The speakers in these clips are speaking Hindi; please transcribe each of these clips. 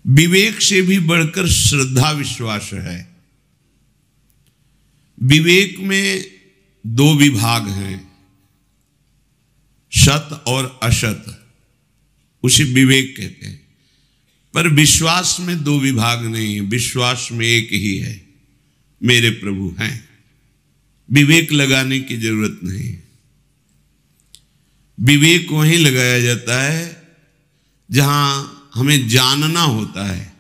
विवेक से भी बढ़कर श्रद्धा विश्वास है। विवेक में दो विभाग हैं, सत और असत, उसे विवेक कहते हैं। पर विश्वास में दो विभाग नहीं है, विश्वास में एक ही है, मेरे प्रभु हैं। विवेक लगाने की जरूरत नहीं। विवेक वहीं लगाया जाता है जहां हमें जानना होता है,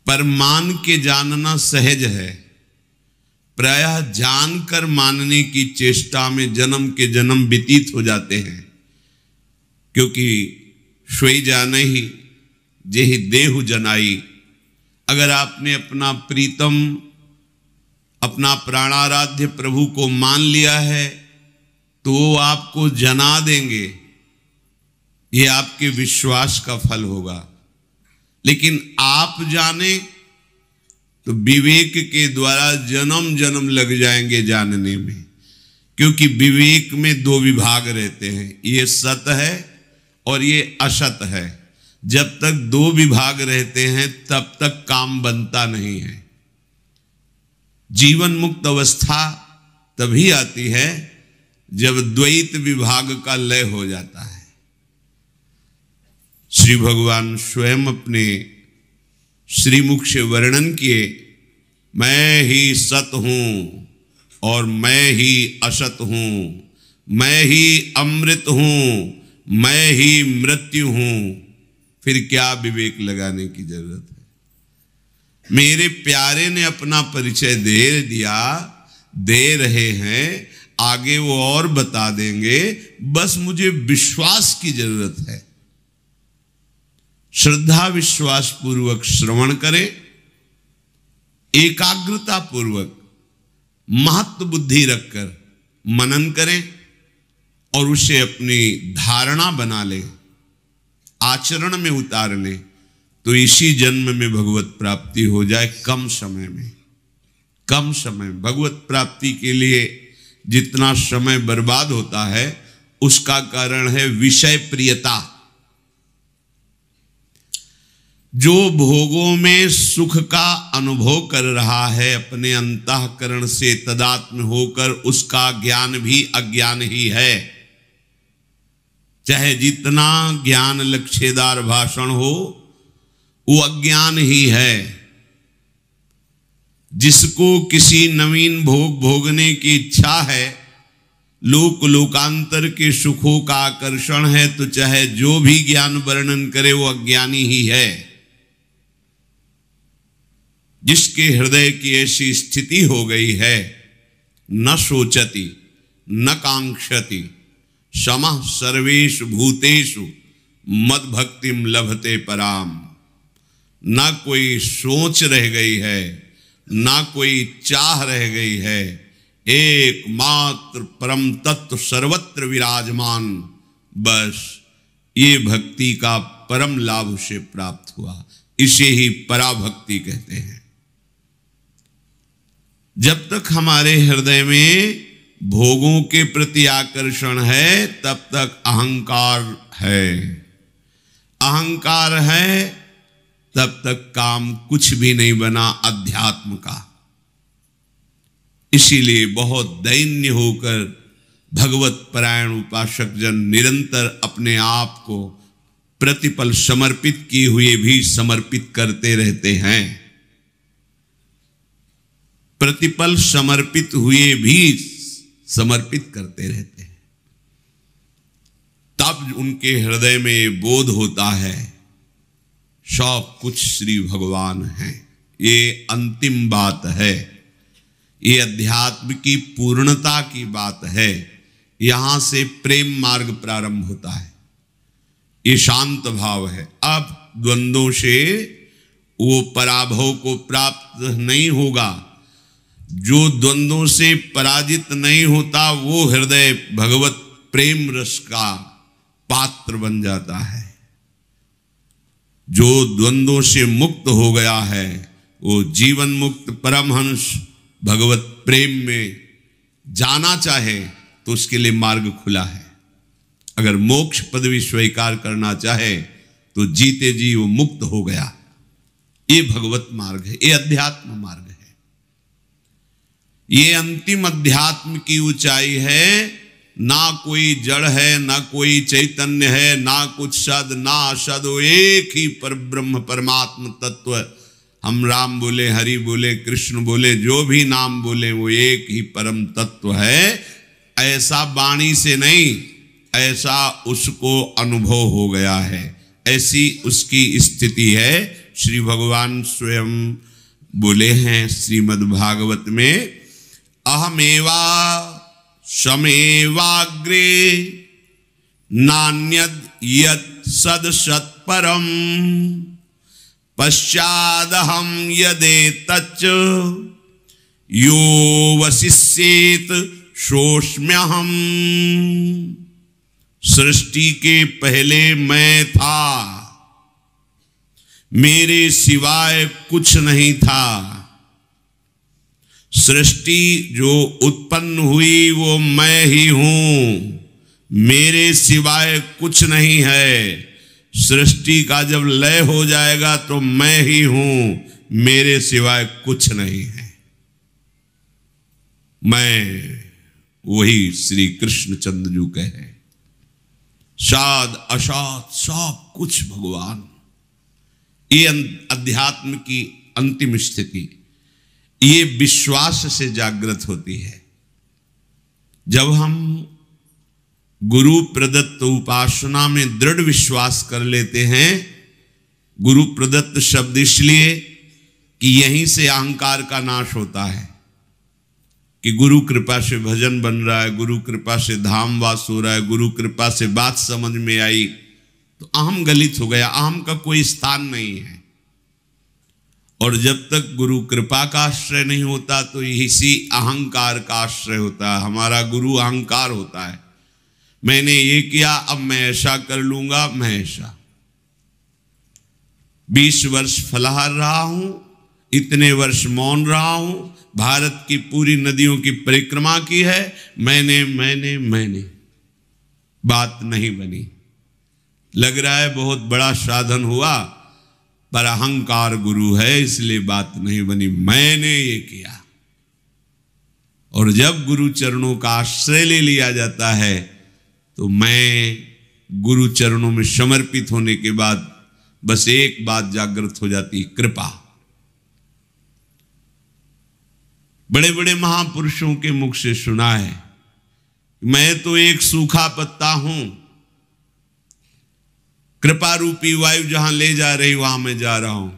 पर मान के जानना सहज है। प्रायः जानकर मानने की चेष्टा में जन्म के जन्म व्यतीत हो जाते हैं, क्योंकि सोई जाने ही जेहि देहु जनाई। अगर आपने अपना प्रीतम, अपना प्राणाराध्य प्रभु को मान लिया है तो वो आपको जना देंगे, ये आपके विश्वास का फल होगा। लेकिन आप जाने तो विवेक के द्वारा जन्म जन्म लग जाएंगे जानने में, क्योंकि विवेक में दो विभाग रहते हैं, ये सत है और ये असत है। जब तक दो विभाग रहते हैं तब तक काम बनता नहीं है। जीवन मुक्त अवस्था तभी आती है जब द्वैत विभाग का लय हो जाता है। श्री भगवान स्वयं अपने श्रीमुख से वर्णन किए, मैं ही सत हूं और मैं ही असत हूं, मैं ही अमृत हूं, मैं ही मृत्यु हूं। फिर क्या विवेक लगाने की जरूरत है? मेरे प्यारे ने अपना परिचय दे दिया, दे रहे हैं, आगे वो और बता देंगे, बस मुझे विश्वास की जरूरत है। श्रद्धा विश्वास पूर्वक श्रवण करें, एकाग्रता पूर्वक महत्व बुद्धि रखकर मनन करें और उसे अपनी धारणा बना लें, आचरण में उतार लें, तो इसी जन्म में भगवत प्राप्ति हो जाए। कम समय में, कम समय। भगवत प्राप्ति के लिए जितना समय बर्बाद होता है उसका कारण है विषय प्रियता। जो भोगों में सुख का अनुभव कर रहा है अपने अंतःकरण से तदात्म होकर, उसका ज्ञान भी अज्ञान ही है। चाहे जितना ज्ञान लक्ष्यदार भाषण हो, वो अज्ञान ही है। जिसको किसी नवीन भोग भोगने की इच्छा है, लोक लोकांतर के सुखों का आकर्षण है, तो चाहे जो भी ज्ञान वर्णन करे वो अज्ञानी ही है। जिसके हृदय की ऐसी स्थिति हो गई है, न सोचति न कांक्षति समः सर्वेषु भूतेषु मद भक्तिम लभते पराम। ना कोई सोच रह गई है, ना कोई चाह रह गई है, एकमात्र परम तत्व सर्वत्र विराजमान। बस ये भक्ति का परम लाभ उसे प्राप्त हुआ, इसे ही पराभक्ति कहते हैं। जब तक हमारे हृदय में भोगों के प्रति आकर्षण है, तब तक अहंकार है। अहंकार है तब तक काम कुछ भी नहीं बना अध्यात्म का। इसीलिए बहुत दैन्य होकर भगवत परायण उपासक जन निरंतर अपने आप को प्रतिपल समर्पित किए हुए भी समर्पित करते रहते हैं। प्रतिपल समर्पित हुए भी समर्पित करते रहते हैं। तब उनके हृदय में बोध होता है सब कुछ श्री भगवान हैं। ये अंतिम बात है, ये अध्यात्म की पूर्णता की बात है। यहां से प्रेम मार्ग प्रारंभ होता है। ये शांत भाव है। अब द्वंद्वों से वो पराभव को प्राप्त नहीं होगा। जो द्वंद्वों से पराजित नहीं होता वो हृदय भगवत प्रेम रस का पात्र बन जाता है। जो द्वंद्वों से मुक्त हो गया है वो जीवन मुक्त परमहंस भगवत प्रेम में जाना चाहे तो उसके लिए मार्ग खुला है। अगर मोक्ष पदवी स्वीकार करना चाहे तो जीते जी वो मुक्त हो गया। ये भगवत मार्ग है, ये अध्यात्म मार्ग है। ये अंतिम अध्यात्म की ऊंचाई है। ना कोई जड़ है, ना कोई चैतन्य है, ना कुछ सद ना असद, एक ही पर ब्रह्म परमात्म तत्व। हम राम बोले, हरि बोले, कृष्ण बोले, जो भी नाम बोले, वो एक ही परम तत्व है। ऐसा वाणी से नहीं, ऐसा उसको अनुभव हो गया है, ऐसी उसकी स्थिति है। श्री भगवान स्वयं बोले हैं श्रीमद् भागवत में, अहमेवा समेवाग्रे नान्यद यत् सद सत्परम पश्चादहम यदेतच्च यो वशिष्येत सोऽस्म्यहम्। सृष्टि के पहले मैं था, मेरे सिवाय कुछ नहीं था। सृष्टि जो उत्पन्न हुई वो मैं ही हूं, मेरे सिवाय कुछ नहीं है। सृष्टि का जब लय हो जाएगा तो मैं ही हूं, मेरे सिवाय कुछ नहीं है। मैं वही श्री कृष्ण चंद्र जी कहे, साध असाध सब कुछ भगवान। ये अध्यात्म की अंतिम स्थिति ये विश्वास से जागृत होती है। जब हम गुरु प्रदत्त उपासना में दृढ़ विश्वास कर लेते हैं, गुरु प्रदत्त शब्द इसलिए कि यहीं से अहंकार का नाश होता है, कि गुरु कृपा से भजन बन रहा है, गुरु कृपा से धाम वास हो रहा है, गुरु कृपा से बात समझ में आई, तो अहम गलित हो गया, अहम का कोई स्थान नहीं है। और जब तक गुरु कृपा का आश्रय नहीं होता तो इसी अहंकार का आश्रय होता है। हमारा गुरु अहंकार होता है, मैंने ये किया अब मैं ऐसा कर लूंगा, मैं ऐसा। 20 वर्ष फलाहार रहा हूं, इतने वर्ष मौन रहा हूं, भारत की पूरी नदियों की परिक्रमा की है, मैंने बात नहीं बनी। लग रहा है बहुत बड़ा साधन हुआ, पर अहंकार गुरु है इसलिए बात नहीं बनी, मैंने ये किया। और जब गुरु चरणों का आश्रय ले लिया जाता है तो मैं गुरु चरणों में समर्पित होने के बाद बस एक बात जागृत हो जाती, कृपा। बड़े बड़े महापुरुषों के मुख से सुना है, मैं तो एक सूखा पत्ता हूं, कृपा रूपी वायु जहां ले जा रही वहां मैं जा रहा हूं,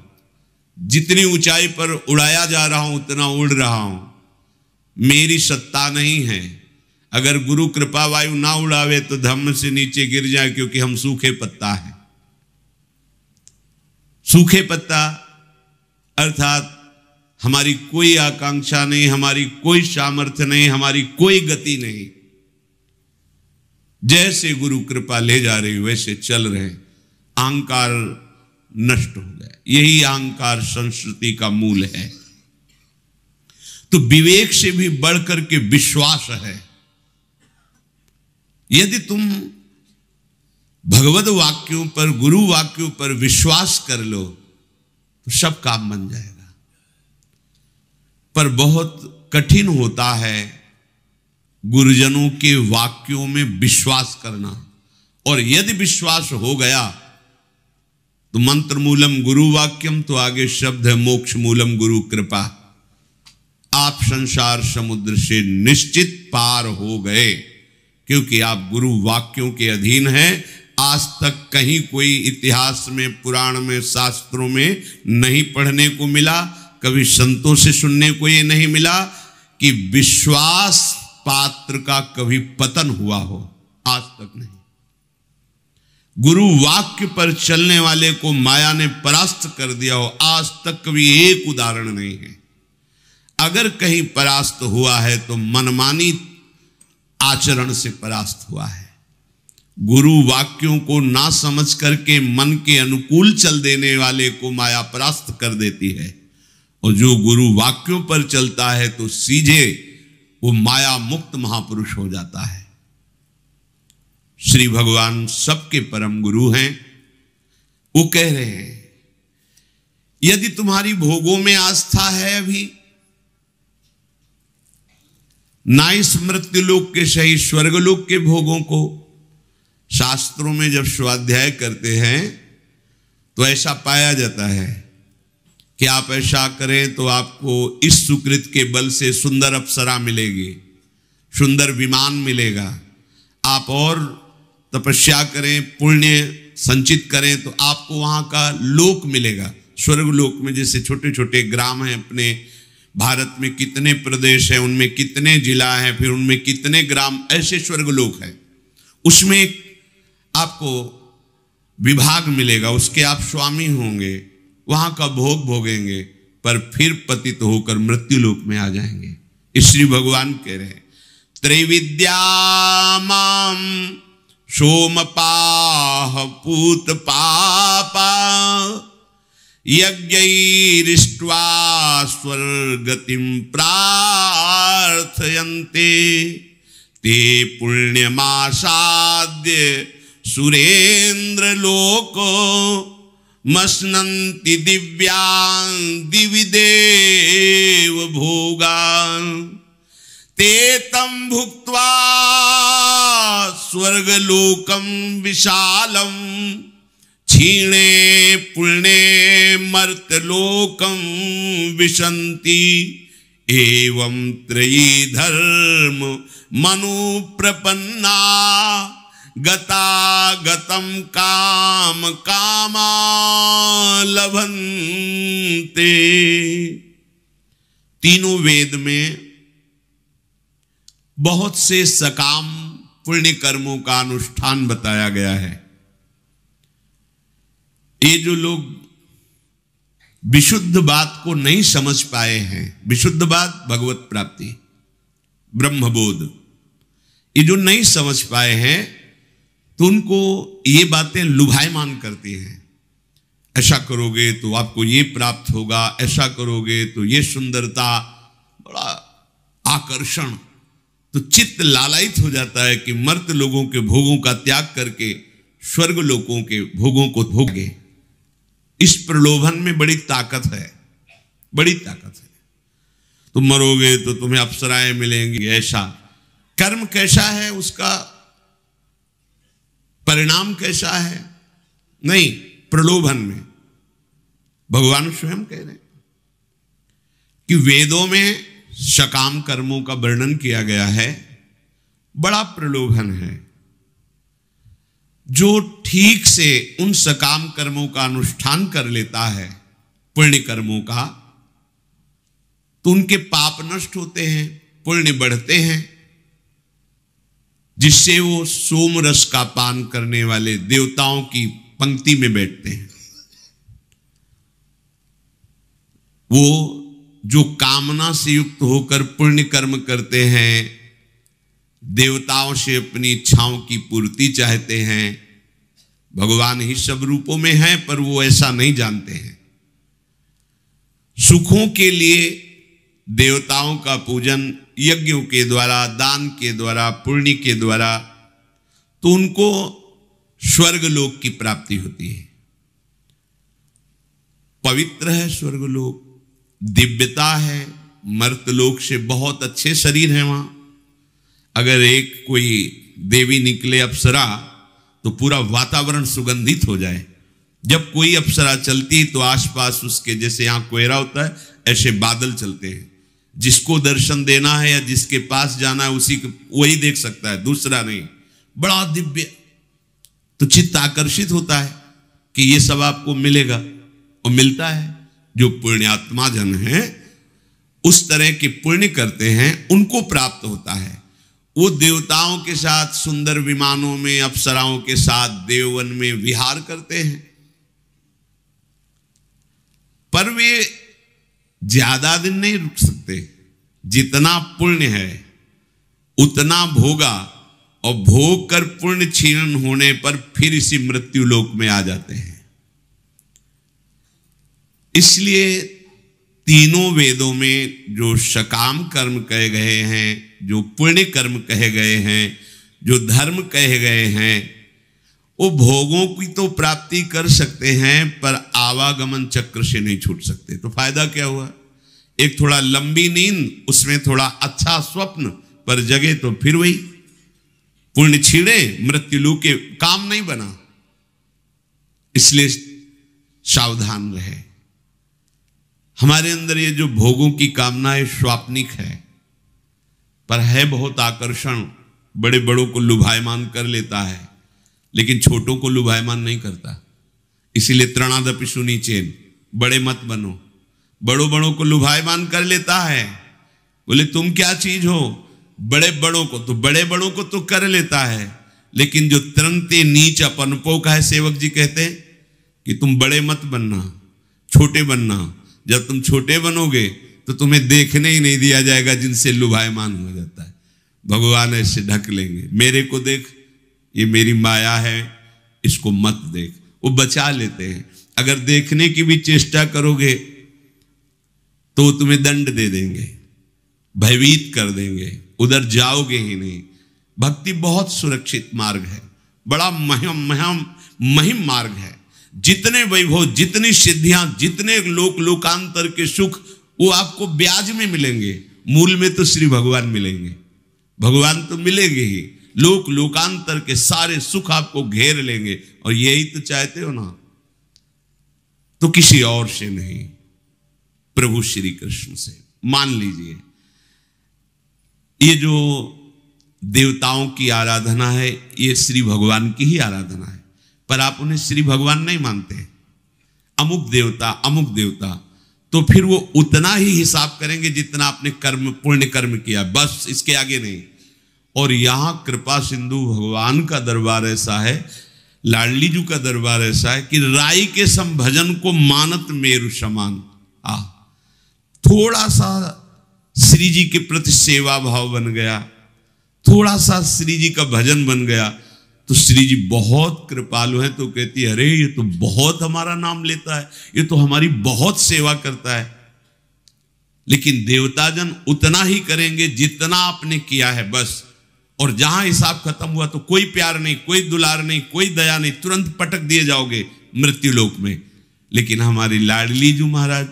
जितनी ऊंचाई पर उड़ाया जा रहा हूं उतना उड़ रहा हूं, मेरी सत्ता नहीं है। अगर गुरु कृपा वायु ना उड़ावे तो धम्म से नीचे गिर जाए, क्योंकि हम सूखे पत्ता हैं। सूखे पत्ता अर्थात हमारी कोई आकांक्षा नहीं, हमारी कोई सामर्थ्य नहीं, हमारी कोई गति नहीं। जैसे गुरु कृपा ले जा रही वैसे चल रहे, अहंकार नष्ट हो गया। यही अहंकार संस्कृति का मूल है। तो विवेक से भी बढ़कर के विश्वास है। यदि तुम भगवत वाक्यों पर, गुरु वाक्यों पर विश्वास कर लो तो सब काम बन जाएगा। पर बहुत कठिन होता है गुरुजनों के वाक्यों में विश्वास करना। और यदि विश्वास हो गया तो मंत्र मूलम गुरु वाक्यम, तो आगे शब्द है मोक्ष मूलम गुरु कृपा। आप संसार समुद्र से निश्चित पार हो गए, क्योंकि आप गुरु वाक्यों के अधीन हैं। आज तक कहीं कोई इतिहास में, पुराण में, शास्त्रों में नहीं पढ़ने को मिला, कभी संतों से सुनने को ये नहीं मिला कि विश्वास पात्र का कभी पतन हुआ हो, आज तक नहीं। गुरु वाक्य पर चलने वाले को माया ने परास्त कर दिया हो, आज तक कभी एक उदाहरण नहीं है। अगर कहीं परास्त हुआ है तो मनमानी आचरण से परास्त हुआ है। गुरु वाक्यों को ना समझ करके मन के अनुकूल चल देने वाले को माया परास्त कर देती है, और जो गुरु वाक्यों पर चलता है तो सीधे वो माया मुक्त महापुरुष हो जाता है। श्री भगवान सबके परम गुरु हैं। वो कह रहे हैं यदि तुम्हारी भोगों में आस्था है अभी, ना इस मृत्युलोक के सही स्वर्गलोक के भोगों को, शास्त्रों में जब स्वाध्याय करते हैं तो ऐसा पाया जाता है कि आप ऐसा करें तो आपको इस सुकृत के बल से सुंदर अप्सरा मिलेगी, सुंदर विमान मिलेगा। आप और तपस्या करें, पुण्य संचित करें तो आपको वहां का लोक मिलेगा। स्वर्गलोक में जैसे छोटे छोटे ग्राम हैं, अपने भारत में कितने प्रदेश हैं, उनमें कितने जिला हैं, फिर उनमें कितने ग्राम, ऐसे स्वर्गलोक है। उसमें एक आपको विभाग मिलेगा, उसके आप स्वामी होंगे, वहां का भोग भोगेंगे, पर फिर पतित होकर मृत्युलोक में आ जाएंगे। इसलिए भगवान कह रहे हैं त्रैविद्यामाम सोमपाह पूत पापा यज्ञैरिष्ट्वा स्वर्गतिं प्रार्थयन्ते ते पुण्यमासाद्य सुरेंद्र लोको मस्नन्ति दिव्यां दिवि देव भोगान् ते तं भुक्त्वा स्वर्गलोकं विशालं क्षीणे पुण्ये मर्त्यलोकं विशन्ति एवं त्रयी धर्म मनुप्रपन्ना गता गतं काम कामा लभन्ते। तीनों वेद में बहुत से सकाम पुण्य कर्मों का अनुष्ठान बताया गया है। ये जो लोग विशुद्ध बात को नहीं समझ पाए हैं, विशुद्ध बात भगवत प्राप्ति ब्रह्मबोध, ये जो नहीं समझ पाए हैं तो उनको ये बातें लुभायमान करती हैं। ऐसा करोगे तो आपको ये प्राप्त होगा, ऐसा करोगे तो ये सुंदरता, बड़ा आकर्षण, तो चित्त लालायित हो जाता है कि मर्त्य लोगों के भोगों का त्याग करके स्वर्ग लोगों के भोगों को भोगे। इस प्रलोभन में बड़ी ताकत है, बड़ी ताकत है। तुम मरोगे तो तुम्हें अप्सराएं मिलेंगी, ऐसा कर्म कैसा है, उसका परिणाम कैसा है, नहीं, प्रलोभन में। भगवान स्वयं कह रहे हैं कि वेदों में सकाम कर्मों का वर्णन किया गया है, बड़ा प्रलोभन है। जो ठीक से उन सकाम कर्मों का अनुष्ठान कर लेता है, पुण्य कर्मों का, तो उनके पाप नष्ट होते हैं, पुण्य बढ़ते हैं, जिससे वो सोम रस का पान करने वाले देवताओं की पंक्ति में बैठते हैं। वो जो कामना से युक्त होकर पुण्य कर्म करते हैं, देवताओं से अपनी इच्छाओं की पूर्ति चाहते हैं, भगवान ही सब रूपों में हैं, पर वो ऐसा नहीं जानते हैं। सुखों के लिए देवताओं का पूजन यज्ञों के द्वारा, दान के द्वारा, पुण्य के द्वारा, तो उनको स्वर्गलोक की प्राप्ति होती है। पवित्र है स्वर्गलोक, दिव्यता है, मर्त्यलोक से बहुत अच्छे शरीर है वहां। अगर एक कोई देवी निकले अप्सरा तो पूरा वातावरण सुगंधित हो जाए। जब कोई अप्सरा चलती तो आसपास उसके, जैसे यहां कोहरा होता है, ऐसे बादल चलते हैं। जिसको दर्शन देना है या जिसके पास जाना है उसी को वही देख सकता है, दूसरा नहीं। बड़ा दिव्य, तो चित्त आकर्षित होता है कि ये सब आपको मिलेगा, और मिलता है। जो पुण्यात्मा जन हैं, उस तरह के पुण्य करते हैं, उनको प्राप्त होता है। वो देवताओं के साथ सुंदर विमानों में, अप्सराओं के साथ देववन में विहार करते हैं, पर वे ज्यादा दिन नहीं रुक सकते। जितना पुण्य है उतना भोगा, और भोग कर पुण्य क्षीण होने पर फिर इसी मृत्यु लोक में आ जाते हैं। इसलिए तीनों वेदों में जो सकाम कर्म कहे गए हैं, जो पुण्य कर्म कहे गए हैं, जो धर्म कहे गए हैं, वो भोगों की तो प्राप्ति कर सकते हैं पर आवागमन चक्र से नहीं छूट सकते। तो फायदा क्या हुआ? एक थोड़ा लंबी नींद, उसमें थोड़ा अच्छा स्वप्न, पर जगे तो फिर वही पुण्य छीड़े मृत्यु लूके, काम नहीं बना। इसलिए सावधान रहे। हमारे अंदर ये जो भोगों की कामना है स्वाप्निक है, पर है बहुत आकर्षण, बड़े बड़ों को लुभायमान कर लेता है, लेकिन छोटों को लुभायमान नहीं करता। इसीलिए त्रणादपि सुनीचेन, बड़े मत बनो। बड़ों बड़ों को लुभायमान कर लेता है, बोले तुम क्या चीज हो, बड़े बड़ों को तो कर लेता है, लेकिन जो तरंते नीच अपनपो का है, सेवक जी कहते हैं कि तुम बड़े मत बनना, छोटे बनना। जब तुम छोटे बनोगे तो तुम्हें देखने ही नहीं दिया जाएगा जिनसे लुभायमान हो जाता है। भगवान ऐसे ढक लेंगे, मेरे को देख, ये मेरी माया है, इसको मत देख, वो बचा लेते हैं। अगर देखने की भी चेष्टा करोगे तो तुम्हें दंड दे देंगे, भयभीत कर देंगे, उधर जाओगे ही नहीं। भक्ति बहुत सुरक्षित मार्ग है, बड़ा महिम मार्ग है। जितने वैभव, जितनी सिद्धियां, जितने लोकांतर के सुख, वो आपको ब्याज में मिलेंगे, मूल में तो श्री भगवान मिलेंगे। भगवान तो मिलेंगे ही, लोकांतर के सारे सुख आपको घेर लेंगे। और यही तो चाहते हो ना, तो किसी और से नहीं, प्रभु श्री कृष्ण से। मान लीजिए ये जो देवताओं की आराधना है, ये श्री भगवान की ही आराधना है, पर आप उन्हें श्री भगवान नहीं मानते, अमुक देवता, तो फिर वो उतना ही हिसाब करेंगे जितना आपने कर्म, पुण्य कर्म किया, बस इसके आगे नहीं। और यहां कृपा सिंधु भगवान का दरबार ऐसा है, लाडली जी का दरबार ऐसा है कि राई के सम भजन को मानत मेरु समान। थोड़ा सा श्री जी के प्रति सेवा भाव बन गया, थोड़ा सा श्री जी का भजन बन गया, तो श्री जी बहुत कृपालु हैं, तो कहती है अरे ये तो बहुत हमारा नाम लेता है, ये तो हमारी बहुत सेवा करता है। लेकिन देवताजन उतना ही करेंगे जितना आपने किया है, बस। और जहां हिसाब खत्म हुआ तो कोई प्यार नहीं, कोई दुलार नहीं, कोई दया नहीं, तुरंत पटक दिए जाओगे मृत्यु लोक में। लेकिन हमारी लाडली जी महाराज,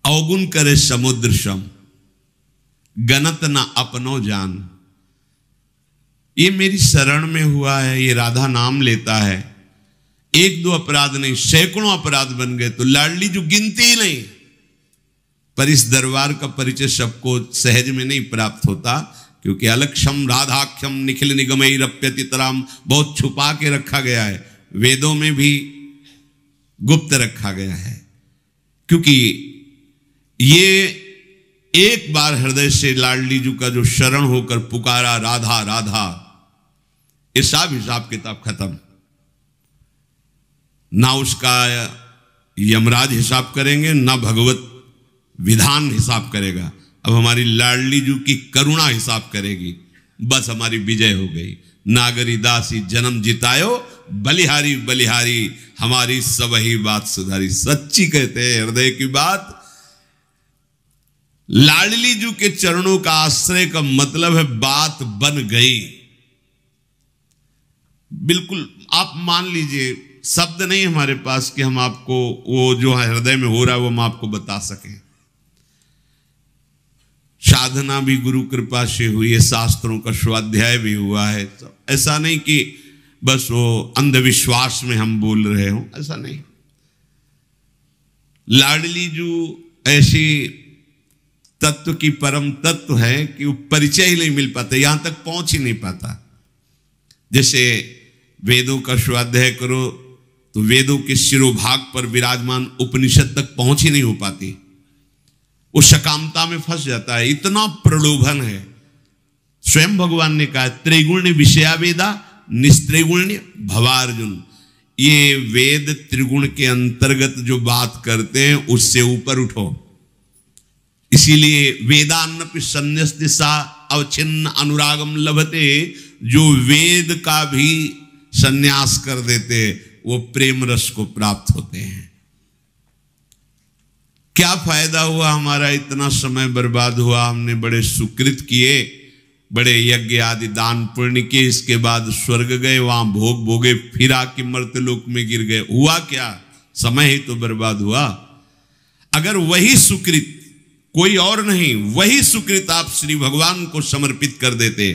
अवगुण करे समुद्र सम, गणत ना अपनो जान। ये मेरी शरण में हुआ है, ये राधा नाम लेता है, एक दो अपराध नहीं, सैकड़ों अपराध बन गए, तो लाडली जो गिनती ही नहीं। पर इस दरबार का परिचय सबको सहज में नहीं प्राप्त होता, क्योंकि अलक्षम राधाख्यम निखिल निगमई रप्यतितराम, बहुत छुपा के रखा गया है, वेदों में भी गुप्त रखा गया है। क्योंकि ये एक बार हृदय से लाडली जी का जो शरण होकर पुकारा राधा राधा, ये सब हिसाब किताब खत्म। ना उसका यमराज हिसाब करेंगे, ना भगवत विधान हिसाब करेगा। अब हमारी लाडली जी की करुणा हिसाब करेगी, बस हमारी विजय हो गई। नागरी दासी जन्म जितायो, बलिहारी बलिहारी, हमारी सब ही बात सुधारी। सच्ची कहते हैं हृदय की बात। लाडली जी के चरणों का आश्रय का मतलब है बात बन गई। बिल्कुल आप मान लीजिए, शब्द नहीं हमारे पास कि हम आपको वो जो हृदय में हो रहा है वो हम आपको बता सकें। साधना भी गुरु कृपा से हुई है, शास्त्रों का स्वाध्याय भी हुआ है। तो ऐसा नहीं कि बस वो अंधविश्वास में हम बोल रहे हो, ऐसा नहीं। लाडली जी ऐसी तत्व की परम तत्व है कि वो परिचय ही नहीं मिल पाता, यहां तक पहुंच ही नहीं पाता। जैसे वेदों का स्वाध्याय करो तो वेदों के शिरोभाग पर विराजमान उपनिषद तक पहुंच ही नहीं हो पाती, वो सकामता में फंस जाता है, इतना प्रलोभन है। स्वयं भगवान ने कहा त्रिगुण्य विषया वेदा निस्त्रिगुण्य भवार्जुन। ये वेद त्रिगुण के अंतर्गत जो बात करते हैं उससे ऊपर उठो। इसीलिए वेदान्नपि संन्यस्य सा अवच्छिन्न अनुरागम लभते, जो वेद का भी संन्यास कर देते वो प्रेम रस को प्राप्त होते हैं। क्या फायदा हुआ हमारा, इतना समय बर्बाद हुआ, हमने बड़े सुकृत किए बड़े यज्ञ आदि दान पुण्य किए, इसके बाद स्वर्ग गए, वहां भोग भोगे, फिर आके मर्त्यलोक में गिर गए। हुआ क्या? समय ही तो बर्बाद हुआ। अगर वही सुकृत, कोई और नहीं, वही सुकृत आप श्री भगवान को समर्पित कर देते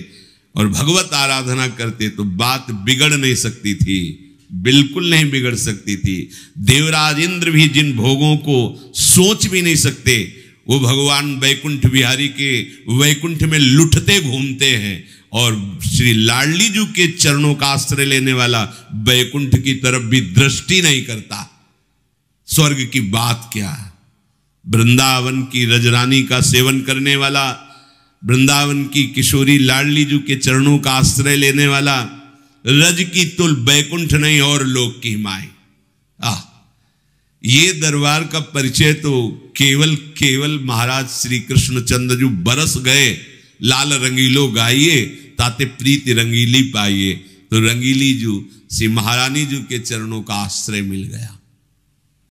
और भगवत आराधना करते तो बात बिगड़ नहीं सकती थी, बिल्कुल नहीं बिगड़ सकती थी। देवराज इंद्र भी जिन भोगों को सोच भी नहीं सकते, वो भगवान वैकुंठ बिहारी के वैकुंठ में लुटते घूमते हैं, और श्री लाडली जी के चरणों का आश्रय लेने वाला वैकुंठ की तरफ भी दृष्टि नहीं करता। स्वर्ग की बात क्या, वृंदावन की रजरानी का सेवन करने वाला, वृंदावन की किशोरी लाडली जी के चरणों का आश्रय लेने वाला, रज की तुल वैकुंठ नहीं और लोक की माई। ये दरबार का परिचय तो केवल महाराज श्री कृष्णचंद्र जी बरस गए, लाल रंगीलो गाइए ताते प्रीति रंगीली पाइए। तो रंगीली जू श्री महारानी जी के चरणों का आश्रय मिल गया।